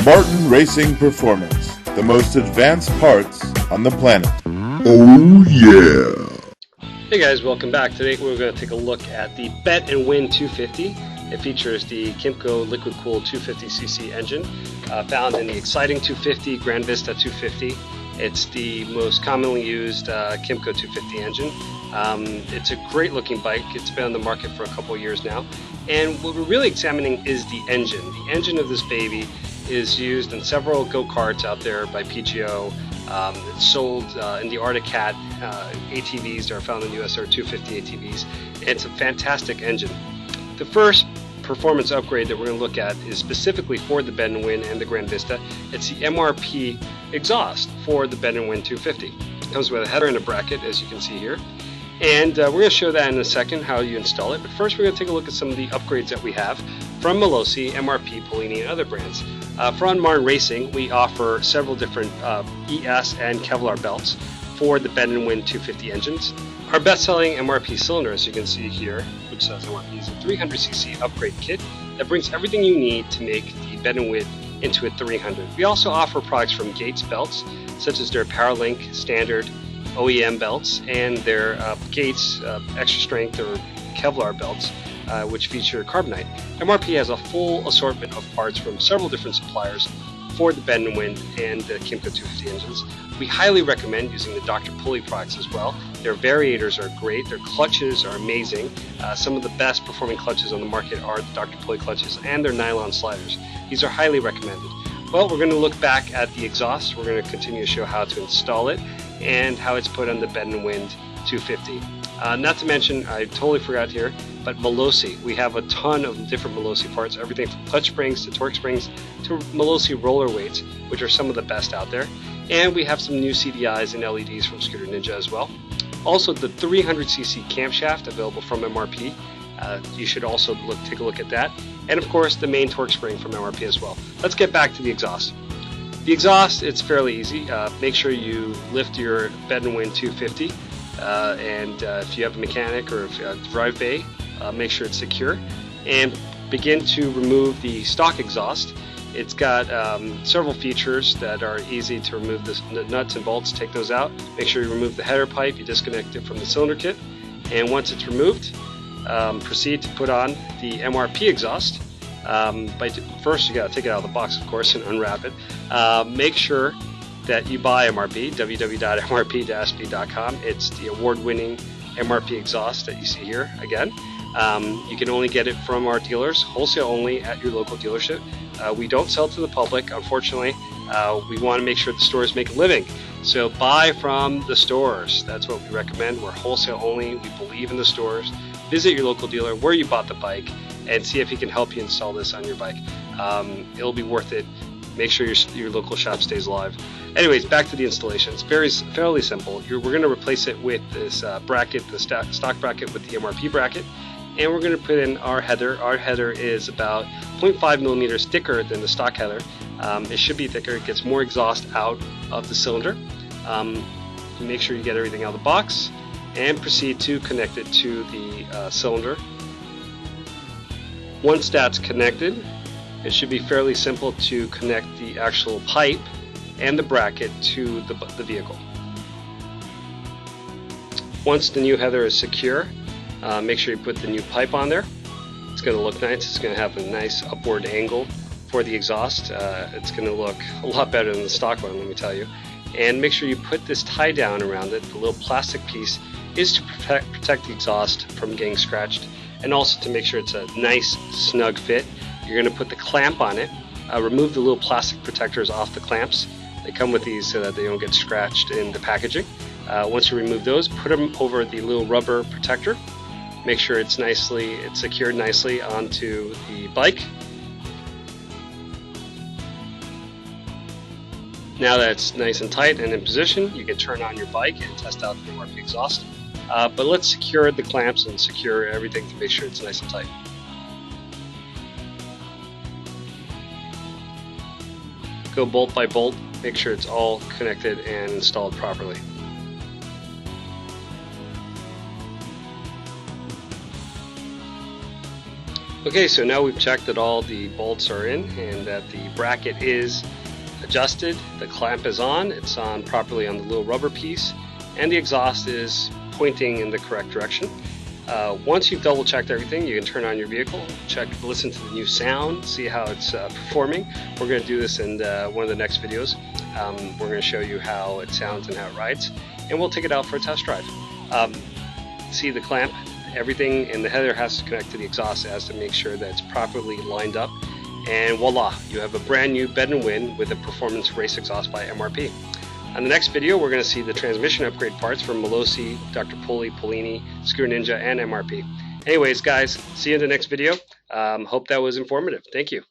Spartan Racing Performance, the most advanced parts on the planet. Oh yeah! Hey guys, welcome back. Today we're going to take a look at the Bet and Win 250. It features the Kymco liquid-cooled 250cc engine found in the Xciting 250, GrandVista 250. It's the most commonly used Kymco 250 engine. It's a great looking bike. It's been on the market for a couple of years now. And what we're really examining is the engine. The engine of this baby is used in several Go Karts out there by PGO. It's sold in the Arctic Cat ATVs that are found in the US, or 250 ATVs. It's a fantastic engine. The first performance upgrade that we're going to look at is specifically for the Bet and Win and the GrandVista. It's the MRP exhaust for the Bet and Win 250. It comes with a header and a bracket, as you can see here. And we're going to show that in a second, how you install it. But first we're going to take a look at some of the upgrades that we have from Malossi, MRP, Polini, and other brands. For Modern Racing, we offer several different ES and Kevlar belts for the Bet and Win 250 engines. Our best-selling MRP cylinder, as you can see here, which says MRP, is a 300cc upgrade kit that brings everything you need to make the Bet and Win into a 300. We also offer products from Gates belts, such as their PowerLink standard OEM belts and their Gates extra strength or Kevlar belts, which feature carbonite. MRP has a full assortment of parts from several different suppliers for the Bet and Win and the Kymco 250 engines. We highly recommend using the Dr. Pulley products as well. Their variators are great, their clutches are amazing. Some of the best performing clutches on the market are the Dr. Pulley clutches and their nylon sliders. These are highly recommended. Well, we're going to look back at the exhaust. We're going to continue to show how to install it and how it's put on the Bet and Win 250. Not to mention, I totally forgot here, but Malossi. We have a ton of different Malossi parts, everything from clutch springs to torque springs to Malossi roller weights, which are some of the best out there. And we have some new CDIs and LEDs from Scooter Ninja as well. Also, the 300cc camshaft available from MRP. You should also take a look at that. And of course, the main torque spring from MRP as well. Let's get back to the exhaust. The exhaust, it's fairly easy. Make sure you lift your Bet and Win 250. If you have a mechanic or a drive bay, make sure it's secure. And begin to remove the stock exhaust. It's got several features that are easy to remove. The nuts and bolts, take those out. Make sure you remove the header pipe, you disconnect it from the cylinder kit. And once it's removed, proceed to put on the MRP exhaust. First you got to take it out of the box, of course, and unwrap it. Make sure that you buy MRP, www.mrp-sp.com. It's the award-winning MRP exhaust that you see here again. You can only get it from our dealers, wholesale only at your local dealership. We don't sell to the public, unfortunately. We want to make sure the stores make a living. So buy from the stores. That's what we recommend. We're wholesale only. We believe in the stores. Visit your local dealer where you bought the bike and see if he can help you install this on your bike. It'll be worth it. Make sure your local shop stays alive. Anyways, back to the installation. It's fairly simple. We're going to replace it with this bracket, the stock bracket with the MRP bracket. And we're going to put in our header. Our header is about 0.5 millimeters thicker than the stock header. It should be thicker. It gets more exhaust out of the cylinder. Make sure you get everything out of the box and proceed to connect it to the cylinder. Once that's connected, it should be fairly simple to connect the actual pipe and the bracket to the vehicle. Once the new header is secure, make sure you put the new pipe on there. It's going to look nice. It's going to have a nice upward angle for the exhaust. It's going to look a lot better than the stock one, let me tell you. And make sure you put this tie down around it. The little plastic piece is to protect the exhaust from getting scratched, and also to make sure it's a nice snug fit. You're going to put the clamp on it. Remove the little plastic protectors off the clamps. They come with these so that they don't get scratched in the packaging. Once you remove those, put them over the little rubber protector. Make sure it's secured nicely onto the bike. Now that it's nice and tight and in position, you can turn on your bike and test out the MRP exhaust. But let's secure the clamps and secure everything to make sure it's nice and tight. Go bolt by bolt, make sure it's all connected and installed properly. Okay, so now we've checked that all the bolts are in and that the bracket is adjusted, the clamp is on, it's on properly on the little rubber piece, and the exhaust is pointing in the correct direction. Once you've double checked everything, you can turn on your vehicle, listen to the new sound, see how it's performing. We're going to do this in one of the next videos. We're going to show you how it sounds and how it rides, and we'll take it out for a test drive. See the clamp, everything in the header has to connect to the exhaust. It has to make sure that it's properly lined up, and voila, you have a brand new Bet and Win with a performance race exhaust by MRP. On the next video, we're going to see the transmission upgrade parts from Malossi, Dr. Pulley, Polini, Screw Ninja, and MRP. Anyways, guys, see you in the next video. Hope that was informative. Thank you.